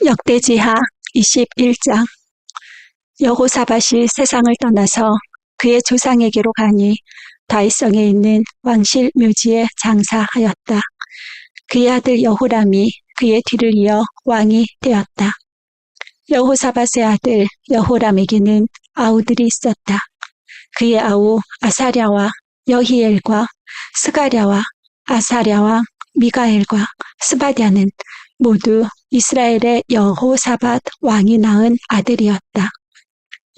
역대지하 21장. 여호사밧이 세상을 떠나서 그의 조상에게로 가니 다윗성에 있는 왕실 묘지에 장사하였다. 그의 아들 여호람이 그의 뒤를 이어 왕이 되었다. 여호사밧의 아들 여호람에게는 아우들이 있었다. 그의 아우 아사랴와 여히엘과 스가랴와 아사랴와 미가엘과 스바랴는 모두 이스라엘의 여호사밧 왕이 낳은 아들이었다.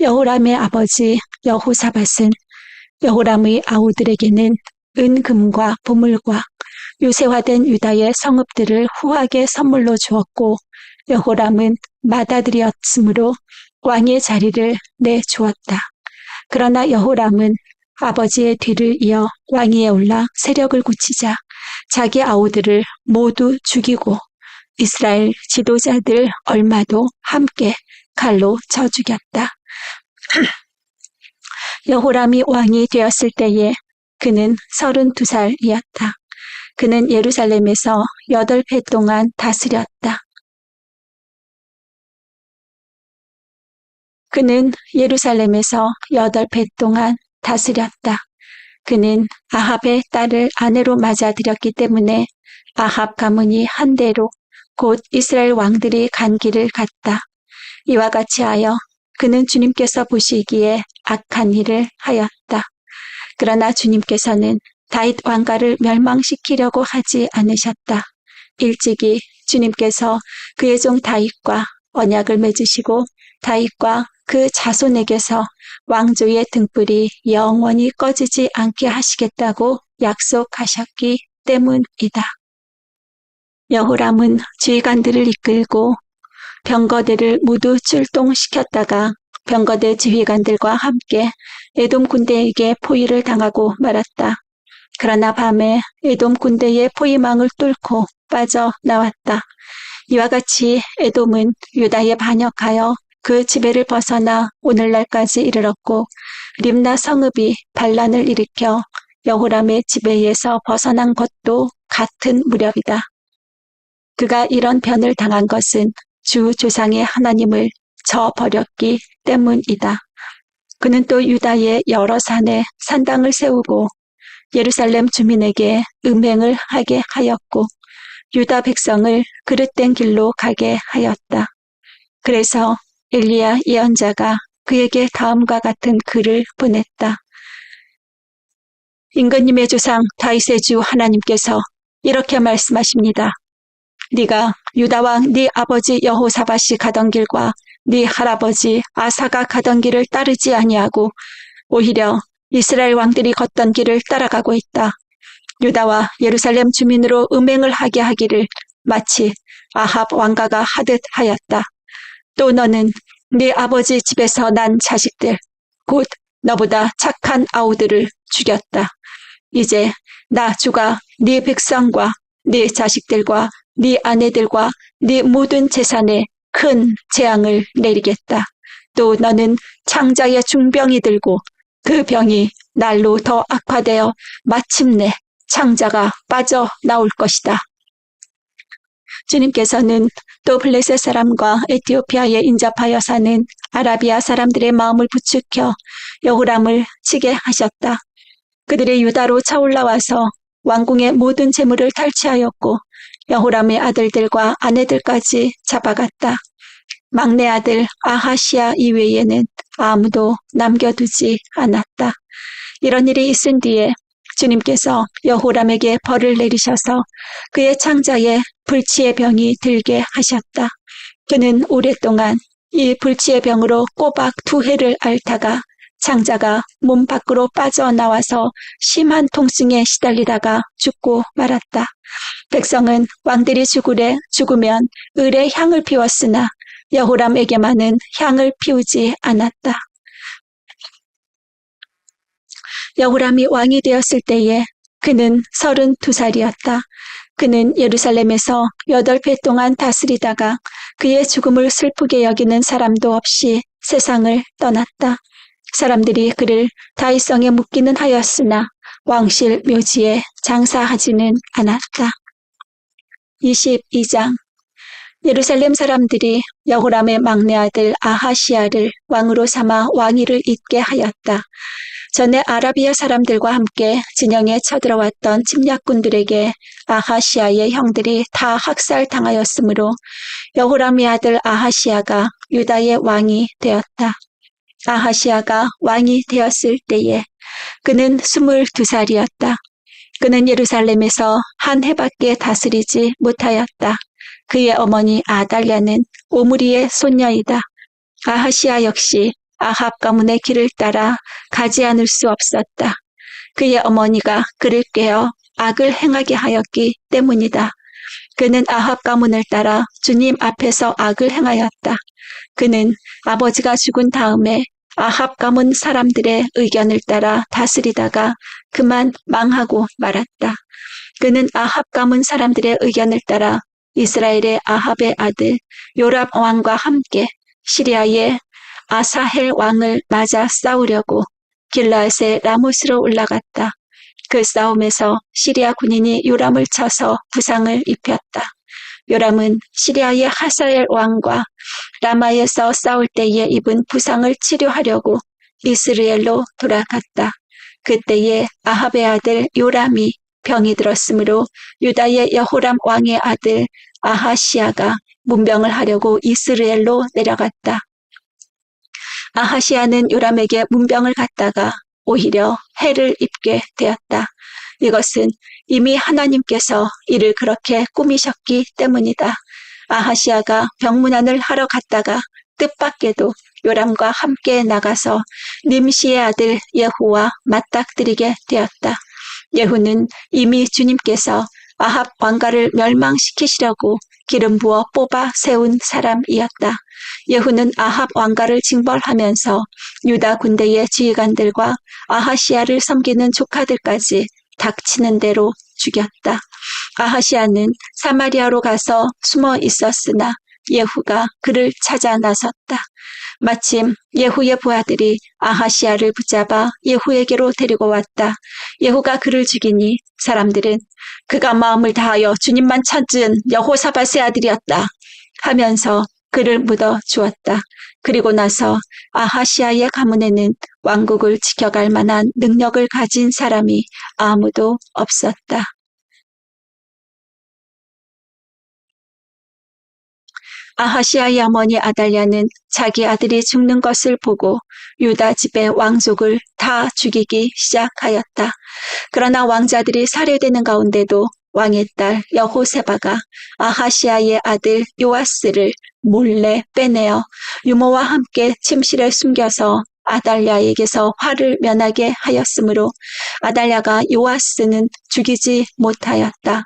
여호람의 아버지 여호사밧은 여호람의 아우들에게는 은금과 보물과 요새화된 유다의 성읍들을 후하게 선물로 주었고, 여호람은 맏아들이었으므로 왕의 자리를 내주었다. 그러나 여호람은 아버지의 뒤를 이어 왕위에 올라 세력을 굳히자 자기 아우들을 모두 죽이고 이스라엘 지도자들 얼마도 함께 칼로 쳐 죽였다. 여호람이 왕이 되었을 때에 그는 32살이었다. 그는 예루살렘에서 8해 동안 다스렸다. 그는 아합의 딸을 아내로 맞아들였기 때문에 아합 가문이 한 대로 곧 이스라엘 왕들이 간 길을 갔다. 이와 같이 하여 그는 주님께서 보시기에 악한 일을 하였다. 그러나 주님께서는 다윗 왕가를 멸망시키려고 하지 않으셨다. 일찍이 주님께서 그의 종 다윗과 언약을 맺으시고 다윗과 그 자손에게서 왕조의 등불이 영원히 꺼지지 않게 하시겠다고 약속하셨기 때문이다. 여호람은 지휘관들을 이끌고 병거대를 모두 출동시켰다가 병거대 지휘관들과 함께 에돔 군대에게 포위를 당하고 말았다. 그러나 밤에 에돔 군대의 포위망을 뚫고 빠져나왔다. 이와 같이 에돔은 유다에 반역하여 그 지배를 벗어나 오늘날까지 이르렀고, 림나 성읍이 반란을 일으켜 여호람의 지배에서 벗어난 것도 같은 무렵이다. 그가 이런 변을 당한 것은 주 조상의 하나님을 저버렸기 때문이다. 그는 또 유다의 여러 산에 산당을 세우고 예루살렘 주민에게 음행을 하게 하였고 유다 백성을 그릇된 길로 가게 하였다. 그래서 엘리야 예언자가 그에게 다음과 같은 글을 보냈다. 임금님의 조상 다윗의 주 하나님께서 이렇게 말씀하십니다. 네가 유다 왕 네 아버지 여호사밧이 가던 길과 네 할아버지 아사가 가던 길을 따르지 아니하고 오히려 이스라엘 왕들이 걷던 길을 따라가고 있다. 유다와 예루살렘 주민으로 음행을 하게 하기를 마치 아합 왕가가 하듯 하였다. 또 너는 네 아버지 집에서 난 자식들, 곧 너보다 착한 아우들을 죽였다. 이제 나 주가 네 백성과 네 자식들과 네 아내들과 네 모든 재산에 큰 재앙을 내리겠다. 또 너는 창자의 중병이 들고 그 병이 날로 더 악화되어 마침내 창자가 빠져나올 것이다. 주님께서는 또 블레셋 사람과 에티오피아에 인접하여 사는 아라비아 사람들의 마음을 부추겨 여호람을 치게 하셨다. 그들이 유다로 차올라와서 왕궁의 모든 재물을 탈취하였고 여호람의 아들들과 아내들까지 잡아갔다. 막내 아들 아하시아 이외에는 아무도 남겨두지 않았다. 이런 일이 있은 뒤에 주님께서 여호람에게 벌을 내리셔서 그의 창자에 불치의 병이 들게 하셨다. 그는 오랫동안 이 불치의 병으로 꼬박 2해를 앓다가 창자가 몸 밖으로 빠져나와서 심한 통증에 시달리다가 죽고 말았다. 백성은 왕들이 죽으면 을의 향을 피웠으나 여호람에게만은 향을 피우지 않았다. 여호람이 왕이 되었을 때에 그는 32살이었다. 그는 예루살렘에서 8해 동안 다스리다가 그의 죽음을 슬프게 여기는 사람도 없이 세상을 떠났다. 사람들이 그를 다윗성에 묻기는 하였으나 왕실 묘지에 장사하지는 않았다. 22장. 예루살렘 사람들이 여호람의 막내 아들 아하시야를 왕으로 삼아 왕위를 잇게 하였다. 전에 아라비아 사람들과 함께 진영에 쳐들어왔던 침략군들에게 아하시야의 형들이 다 학살당하였으므로 여호람의 아들 아하시야가 유다의 왕이 되었다. 아하시야가 왕이 되었을 때에 그는 22살이었다. 그는 예루살렘에서 한 해밖에 다스리지 못하였다. 그의 어머니 아달랴는 오므리의 손녀이다. 아하시야 역시 아합 가문의 길을 따라 가지 않을 수 없었다. 그의 어머니가 그를 깨어 악을 행하게 하였기 때문이다. 그는 아합 가문을 따라 주님 앞에서 악을 행하였다. 그는 아버지가 죽은 다음에 아합 가문 사람들의 의견을 따라 다스리다가 그만 망하고 말았다. 그는 아합 가문 사람들의 의견을 따라 이스라엘의 아합의 아들 요람 왕과 함께 시리아의 아사헬 왕을 맞아 싸우려고 길라앗의 라못으로 올라갔다. 그 싸움에서 시리아 군인이 요람을 쳐서 부상을 입혔다. 요람은 시리아의 하사엘 왕과 라마에서 싸울 때에 입은 부상을 치료하려고 이스라엘로 돌아갔다. 그때에 아합의 아들 요람이 병이 들었으므로 유다의 여호람 왕의 아들 아하시야가 문병을 하려고 이스라엘로 내려갔다. 아하시야는 요람에게 문병을 갖다가 오히려 해를 입게 되었다. 이것은 이미 하나님께서 이를 그렇게 꾸미셨기 때문이다. 아하시야가 병문안을 하러 갔다가 뜻밖에도 요람과 함께 나가서 님시의 아들 예후와 맞닥뜨리게 되었다. 예후는 이미 주님께서 아합 왕가를 멸망시키시려고 기름 부어 뽑아 세운 사람이었다. 예후는 아합 왕가를 징벌하면서 유다 군대의 지휘관들과 아하시야를 섬기는 조카들까지 닥치는 대로 죽였다. 아하시야는 사마리아로 가서 숨어 있었으나 예후가 그를 찾아 나섰다. 마침 예후의 부하들이 아하시야를 붙잡아 예후에게로 데리고 왔다. 예후가 그를 죽이니 사람들은 그가 마음을 다하여 주님만 찾은 여호사밧의 아들이었다 하면서 그를 묻어 주었다. 그리고 나서 아하시야의 가문에는 왕국을 지켜갈 만한 능력을 가진 사람이 아무도 없었다. 아하시야의 어머니 아달랴는 자기 아들이 죽는 것을 보고 유다 집의 왕족을 다 죽이기 시작하였다. 그러나 왕자들이 살해되는 가운데도 왕의 딸 여호세바가 아하시야의 아들 요아스를 몰래 빼내어 유모와 함께 침실에 숨겨서 아달랴에게서 화를 면하게 하였으므로 아달랴가 요아스는 죽이지 못하였다.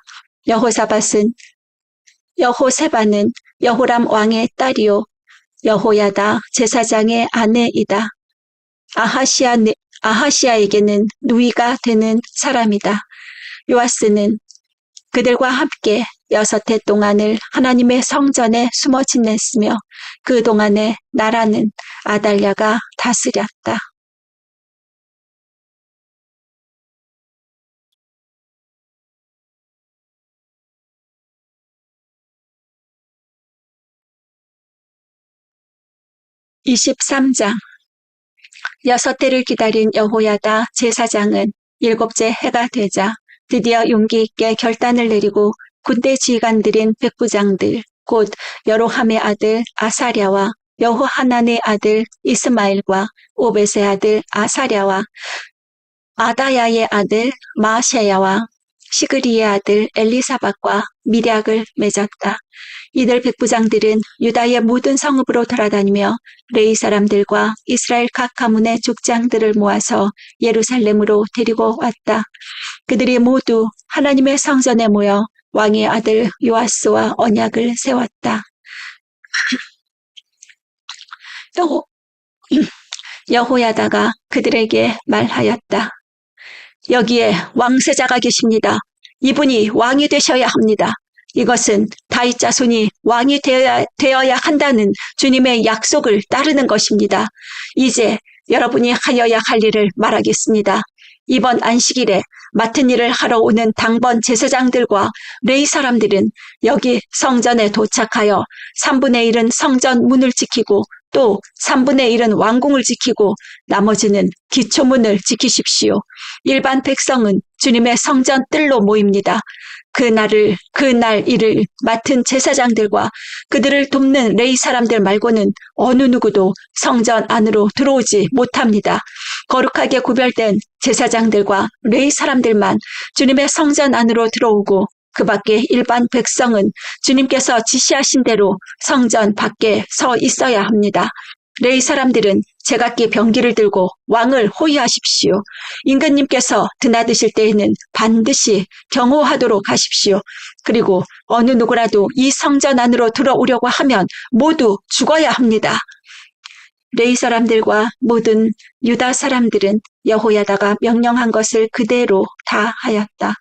여호세바는 여호람 왕의 딸이요 여호야다 제사장의 아내이다. 아하시야에게는 누이가 되는 사람이다. 요아스는 그들과 함께 6해 동안을 하나님의 성전에 숨어 지냈으며 그 동안에 나라는 아달랴가 다스렸다. (23장) 6해를 기다린 여호야다 제사장은 7째 해가 되자 드디어 용기 있게 결단을 내리고 군대 지휘관들인 백부장들 곧 여로함의 아들 아사랴와 여호하난의 아들 이스마엘과 오벳의 아들 아사랴와 아다야의 아들 마아세야와 시그리의 아들 엘리사박과 밀약을 맺었다. 이들 백부장들은 유다의 모든 성읍으로 돌아다니며 레위 사람들과 이스라엘 각 가문의 족장들을 모아서 예루살렘으로 데리고 왔다. 그들이 모두 하나님의 성전에 모여 왕의 아들 요아스와 언약을 세웠다. 여호야다가 그들에게 말하였다. 여기에 왕세자가 계십니다. 이분이 왕이 되셔야 합니다. 이것은 다윗 자손이 왕이 되어야 한다는 주님의 약속을 따르는 것입니다. 이제 여러분이 하여야 할 일을 말하겠습니다. 이번 안식일에 맡은 일을 하러 오는 당번 제사장들과 레위 사람들은 여기 성전에 도착하여 3분의 1은 성전 문을 지키고 또 3분의 1은 왕궁을 지키고 나머지는 기초문을 지키십시오. 일반 백성은 주님의 성전 뜰로 모입니다. 그날 일을 맡은 제사장들과 그들을 돕는 레위 사람들 말고는 어느 누구도 성전 안으로 들어오지 못합니다. 거룩하게 구별된 제사장들과 레위 사람들만 주님의 성전 안으로 들어오고 그 밖에 일반 백성은 주님께서 지시하신 대로 성전 밖에 서 있어야 합니다. 레위 사람들은 제각기 병기를 들고 왕을 호위하십시오. 임금님께서 드나드실 때에는 반드시 경호하도록 하십시오. 그리고 어느 누구라도 이 성전 안으로 들어오려고 하면 모두 죽어야 합니다. 레위 사람들과 모든 유다 사람들은 여호야다가 명령한 것을 그대로 다 하였다.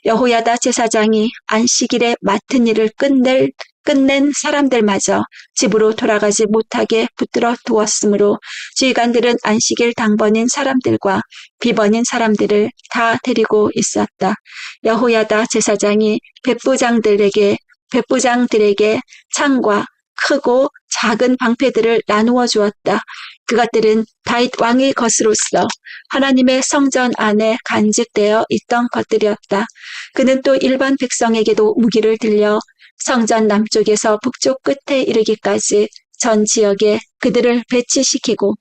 여호야다 제사장이 안식일에 맡은 일을 끝낸 사람들마저 집으로 돌아가지 못하게 붙들어 두었으므로 지휘관들은 안식일 당번인 사람들과 비번인 사람들을 다 데리고 있었다. 여호야다 제사장이 백부장들에게 창과 크고 작은 방패들을 나누어 주었다. 그것들은 다윗 왕의 것으로서 하나님의 성전 안에 간직되어 있던 것들이었다. 그는 또 일반 백성에게도 무기를 들려 성전 남쪽에서 북쪽 끝에 이르기까지 전 지역에 그들을 배치시키고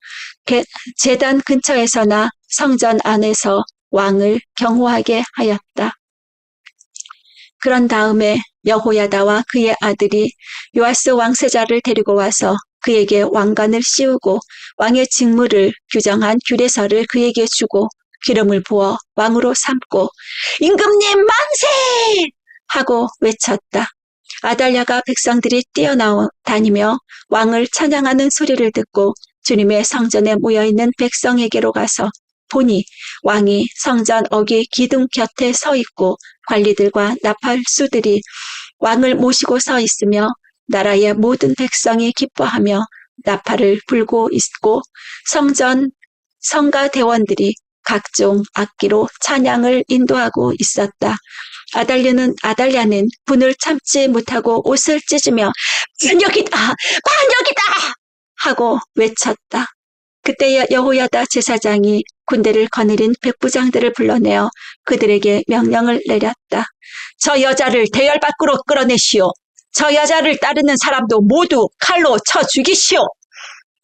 제단 근처에서나 성전 안에서 왕을 경호하게 하였다. 그런 다음에 여호야다와 그의 아들이 요아스 왕세자를 데리고 와서 그에게 왕관을 씌우고 왕의 직무를 규정한 규례서를 그에게 주고 기름을 부어 왕으로 삼고 임금님 만세! 하고 외쳤다. 아달랴가 백성들이 뛰어다니며 왕을 찬양하는 소리를 듣고 주님의 성전에 모여있는 백성에게로 가서 보니 왕이 성전 어귀 기둥 곁에 서 있고 관리들과 나팔수들이 왕을 모시고 서 있으며 나라의 모든 백성이 기뻐하며 나팔을 불고 있고 성가 대원들이 각종 악기로 찬양을 인도하고 있었다. 아달랴는 분을 참지 못하고 옷을 찢으며 반역이다! 반역이다! 하고 외쳤다. 그때야 여호야다 제사장이 군대를 거느린 백부장들을 불러내어 그들에게 명령을 내렸다. 저 여자를 대열 밖으로 끌어내시오. 저 여자를 따르는 사람도 모두 칼로 쳐 죽이시오.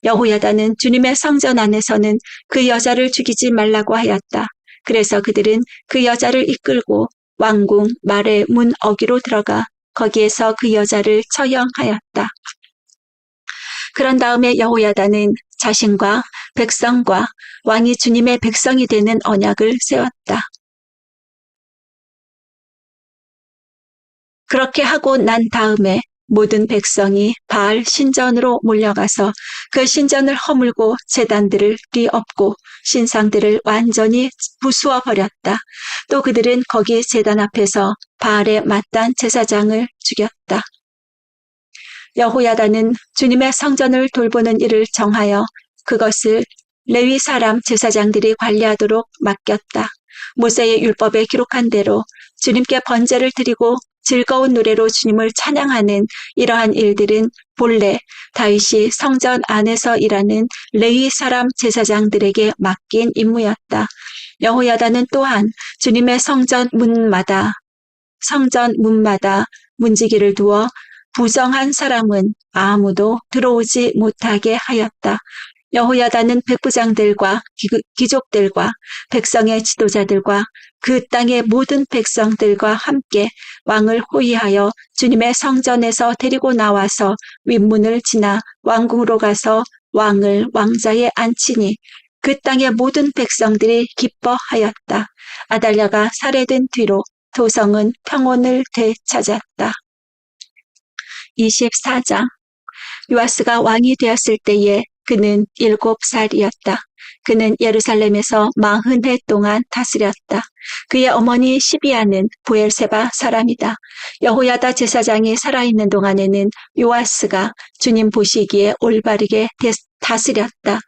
여호야다는 주님의 성전 안에서는 그 여자를 죽이지 말라고 하였다. 그래서 그들은 그 여자를 이끌고 왕궁 말의 문 어귀로 들어가 거기에서 그 여자를 처형하였다. 그런 다음에 여호야다는 자신과 백성과 왕이 주님의 백성이 되는 언약을 세웠다. 그렇게 하고 난 다음에 모든 백성이 바알 신전으로 몰려가서 그 신전을 허물고 제단들을 뒤엎고 신상들을 완전히 부수어 버렸다. 또 그들은 거기 제단 앞에서 바알에 맞단 제사장을 죽였다. 여호야다는 주님의 성전을 돌보는 일을 정하여 그것을 레위 사람 제사장들이 관리하도록 맡겼다. 모세의 율법에 기록한 대로 주님께 번제를 드리고 즐거운 노래로 주님을 찬양하는 이러한 일들은 본래 다윗이 성전 안에서 일하는 레위 사람 제사장들에게 맡긴 임무였다. 여호야다는 또한 주님의 성전 문마다 문지기를 두어 부정한 사람은 아무도 들어오지 못하게 하였다. 여호야다는 백부장들과 귀족들과 백성의 지도자들과 그 땅의 모든 백성들과 함께 왕을 호위하여 주님의 성전에서 데리고 나와서 윗문을 지나 왕궁으로 가서 왕을 왕자에 앉히니 그 땅의 모든 백성들이 기뻐하였다. 아달랴가 살해된 뒤로 도성은 평온을 되찾았다. 24장 요아스가 왕이 되었을 때에 그는 7살이었다. 그는 예루살렘에서 40해 동안 다스렸다. 그의 어머니 시비아는 부엘세바 사람이다. 여호야다 제사장이 살아있는 동안에는 요아스가 주님 보시기에 올바르게 다스렸다.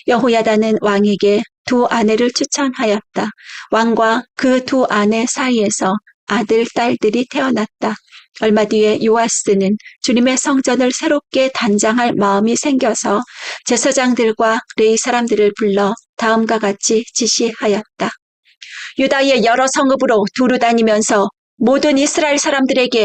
여호야다는 왕에게 2 아내를 추천하였다. 왕과 그 2 아내 사이에서 아들, 딸들이 태어났다. 얼마 뒤에 요아스는 주님의 성전을 새롭게 단장할 마음이 생겨서 제사장들과 레위 사람들을 불러 다음과 같이 지시하였다. 유다의 여러 성읍으로 두루 다니면서 모든 이스라엘 사람들에게서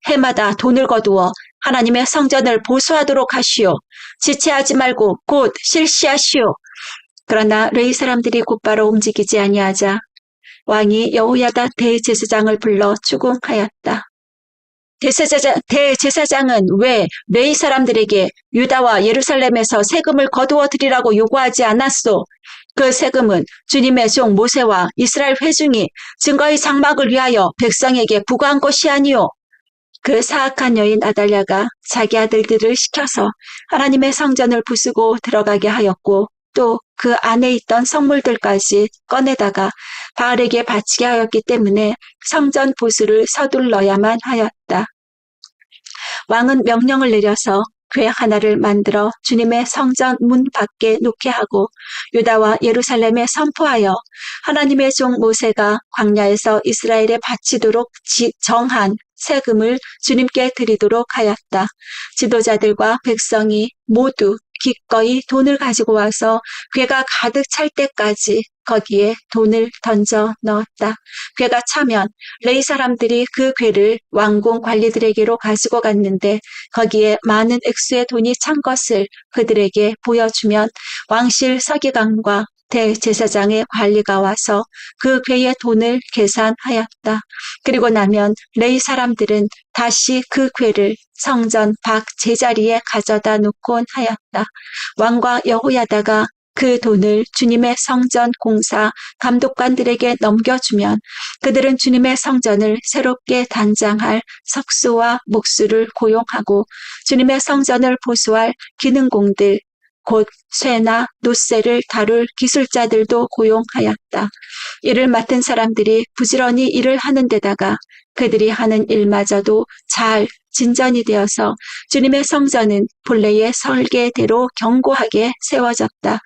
해마다 돈을 거두어 하나님의 성전을 보수하도록 하시오. 지체하지 말고 곧 실시하시오. 그러나 레위 사람들이 곧바로 움직이지 아니하자 왕이 여호야다 대제사장을 불러 추궁하였다. 대제사장은 왜 레위 사람들에게 유다와 예루살렘에서 세금을 거두어 드리라고 요구하지 않았소? 그 세금은 주님의 종 모세와 이스라엘 회중이 증거의 장막을 위하여 백성에게 부과한 것이 아니오. 그 사악한 여인 아달랴가 자기 아들들을 시켜서 하나님의 성전을 부수고 들어가게 하였고 또 그 안에 있던 성물들까지 꺼내다가 바알에게 바치게 하였기 때문에 성전 보수를 서둘러야만 하였다. 왕은 명령을 내려서 궤 하나를 만들어 주님의 성전 문 밖에 놓게 하고 유다와 예루살렘에 선포하여 하나님의 종 모세가 광야에서 이스라엘에 바치도록 정한 세금을 주님께 드리도록 하였다. 지도자들과 백성이 모두 기꺼이 돈을 가지고 와서 궤가 가득 찰 때까지 거기에 돈을 던져 넣었다. 궤가 차면 레위 사람들이 그 궤를 왕궁 관리들에게로 가지고 갔는데 거기에 많은 액수의 돈이 찬 것을 그들에게 보여주면 왕실 서기관과 대제사장의 관리가 와서 그 궤의 돈을 계산하였다. 그리고 나면 레위 사람들은 다시 그 궤를 성전 밖 제자리에 가져다 놓곤 하였다. 왕과 여호야다가 그 돈을 주님의 성전 공사 감독관들에게 넘겨주면 그들은 주님의 성전을 새롭게 단장할 석수와 목수를 고용하고 주님의 성전을 보수할 기능공들 곧 쇠나 노쇠를 다룰 기술자들도 고용하였다. 이를 맡은 사람들이 부지런히 일을 하는 데다가 그들이 하는 일마저도 잘 진전이 되어서 주님의 성전은 본래의 설계대로 견고하게 세워졌다.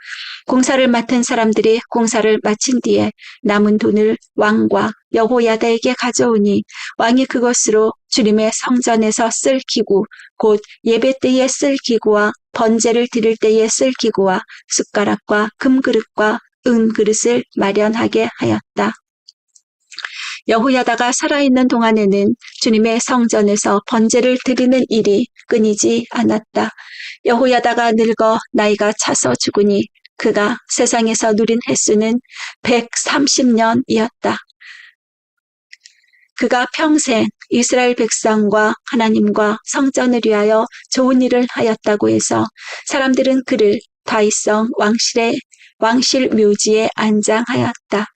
공사를 맡은 사람들이 공사를 마친 뒤에 남은 돈을 왕과 여호야다에게 가져오니 왕이 그것으로 주님의 성전에서 쓸 기구, 곧 예배 때에 쓸 기구와 번제를 드릴 때에 쓸 기구와 숟가락과 금그릇과 은그릇을 마련하게 하였다. 여호야다가 살아있는 동안에는 주님의 성전에서 번제를 드리는 일이 끊이지 않았다. 여호야다가 늙어 나이가 차서 죽으니 그가 세상에서 누린 횟수는 130년이었다. 그가 평생 이스라엘 백성과 하나님과 성전을 위하여 좋은 일을 하였다고 해서 사람들은 그를 다윗성 왕실 묘지에 안장하였다.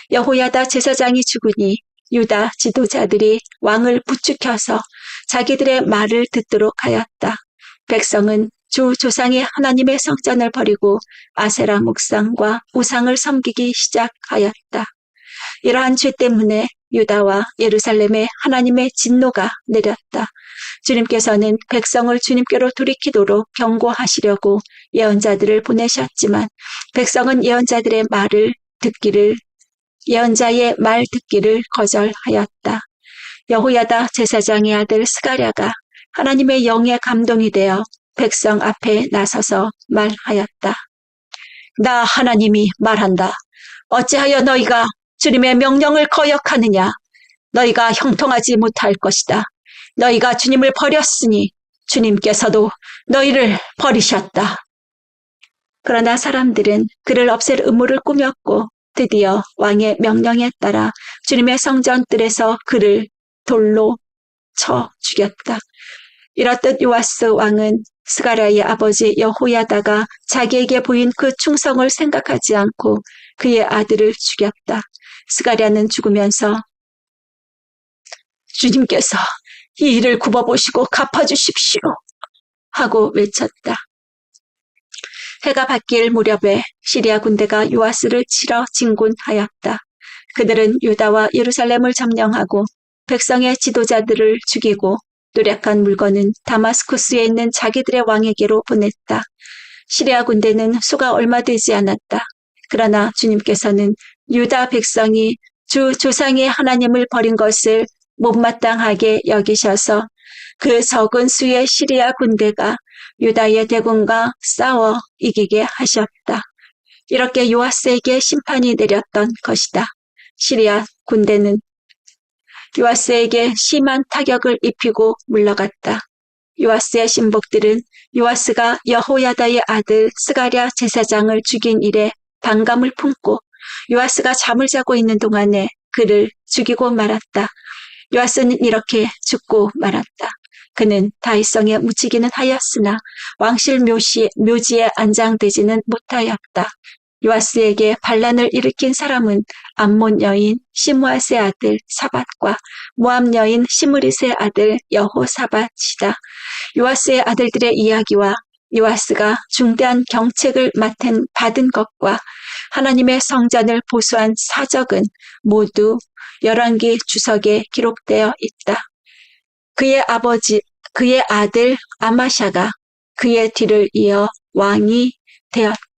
여호야다 제사장이 죽으니 유다 지도자들이 왕을 부추겨서 자기들의 말을 듣도록 하였다. 백성은 주 조상의 하나님의 성전을 버리고 아세라 목상과 우상을 섬기기 시작하였다. 이러한 죄 때문에 유다와 예루살렘에 하나님의 진노가 내렸다. 주님께서는 백성을 주님께로 돌이키도록 경고하시려고 예언자들을 보내셨지만 백성은 예언자의 말 듣기를 거절하였다. 여호야다 제사장의 아들 스가랴가 하나님의 영에 감동이 되어 백성 앞에 나서서 말하였다. 나 하나님이 말한다. 어찌하여 너희가 주님의 명령을 거역하느냐? 너희가 형통하지 못할 것이다. 너희가 주님을 버렸으니 주님께서도 너희를 버리셨다. 그러나 사람들은 그를 없앨 음모를 꾸몄고 드디어 왕의 명령에 따라 주님의 성전뜰에서 그를 돌로 쳐 죽였다. 이렇듯 요아스 왕은 스가랴의 아버지 여호야다가 자기에게 보인 그 충성을 생각하지 않고 그의 아들을 죽였다. 스가랴는 죽으면서 주님께서 이 일을 굽어보시고 갚아주십시오. 하고 외쳤다. 해가 바뀔 무렵에 시리아 군대가 요아스를 치러 진군하였다. 그들은 유다와 예루살렘을 점령하고 백성의 지도자들을 죽이고 노력한 물건은 다마스쿠스에 있는 자기들의 왕에게로 보냈다. 시리아 군대는 수가 얼마 되지 않았다. 그러나 주님께서는 유다 백성이 주 조상의 하나님을 버린 것을 못마땅하게 여기셔서 그 적은 수의 시리아 군대가 유다의 대군과 싸워 이기게 하셨다. 이렇게 요아스에게 심판이 내렸던 것이다. 시리아 군대는 요아스에게 심한 타격을 입히고 물러갔다. 요아스의 신복들은 요아스가 여호야다의 아들 스가랴 제사장을 죽인 일에 반감을 품고 요아스가 잠을 자고 있는 동안에 그를 죽이고 말았다. 요아스는 이렇게 죽고 말았다. 그는 다윗성에 묻히기는 하였으나 왕실 묘지에 안장되지는 못하였다. 요아스에게 반란을 일으킨 사람은 암몬 여인 시므앗의 아들 사밧과 모압 여인 시므릿의 아들 여호사밧이다. 요아스의 아들들의 이야기와 요아스가 중대한 경책을 받은 것과 하나님의 성전을 보수한 사적은 모두 열왕기 주석에 기록되어 있다. 그의 아들 아마샤가 그의 뒤를 이어 왕이 되었다.